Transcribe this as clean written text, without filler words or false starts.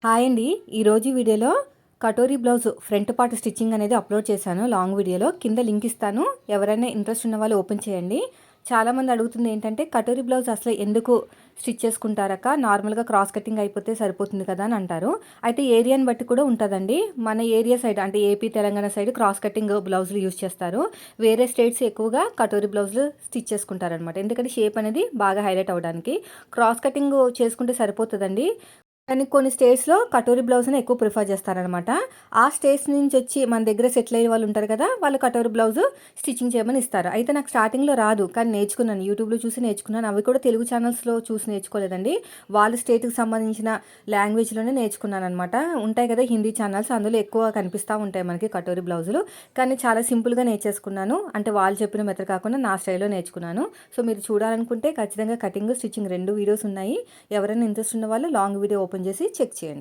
Hi అండి. ఈరోజు వీడియోలో katori blouse front part stitching అనేది అప్లోడ్ చేశాను లాంగ్ వీడియోలో. కింద లింక్ ఇస్తాను. ఎవరైనా ఇంట్రెస్ట్ ఉన్న వాళ్ళు ఓపెన్ చేయండి. చాలామంది అడుగుతుంది ఏంటంటే కటోరీ బ్లౌజ్ అసలు ఎందుకు స్టిచ్ చేసుకుంటారక్క, నార్మల్గా క్రాస్ కటింగ్ అయిపోతే సరిపోతుంది కదా అని అంటారు. అయితే ఏరియాని బట్టి కూడా ఉంటుందండి. మన ఏరియా సైడ్ అంటే AP Telangana side cross cutting బ్లౌజులు యూజ్ చేస్తారు. వేరే స్టేట్స్ ఎక్కువగా కటోరీ బ్లౌజులు స్టిచ్ చేసుకుంటారనమాట. ఎందుకంటే షేప్ అనేది బాగా హైలైట్ అవ్వడానికి. క్రాస్ కటింగ్ చేసుకుంటే సరిపోతుందండి. కానీ కొన్ని స్టేట్స్‌లో కటోరీ బ్లౌజ్‌ని ఎక్కువ ప్రిఫర్ చేస్తారనమాట. ఆ స్టేట్స్ నుంచి వచ్చి మన దగ్గర సెటిల్ అయ్యే వాళ్ళు ఉంటారు కదా! వాళ్ళు కటోరీ బ్లౌజ్ స్టిచ్చింగ్ చేయమని ఇస్తారు. అయితే నాకు స్టార్టింగ్‌లో రాదు. కానీ నేర్చుకున్నాను. యూట్యూబ్‌లో చూసి నేర్చుకున్నాను. అవి కూడా తెలుగు ఛానల్స్‌లో చూసి నేర్చుకోలేదండి. వాళ్ళ స్టేట్‌కి సంబంధించిన లాంగ్వేజ్‌లోనే నేర్చుకున్నాననమాట. ఉంటాయి కదా! హిందీ ఛానల్స్ అందులో ఎక్కువ కనిపిస్తా ఉంటాయి మనకి కటోరీ బ్లౌజులు. కానీ చాలా సింపుల్‌గా నేర్చేసుకున్నాను. అంటే వాళ్ళు చెప్పిన మెథడ్ కాకుండా నా స్టైల్‌లో నేర్చుకున్నాను. సో, మీరు చూడాలనుకుంటే ఖచ్చితంగా కటింగ్, స్టిచ్చింగ్ 2 వీడియోస్ ఉన్నాయి. ఎవరైనా ఇంట్రెస్ట్ ఉన్న వాళ్ళు లాంగ్ వీడియో ఓపెన్ చేసి చెక్ చేయండి.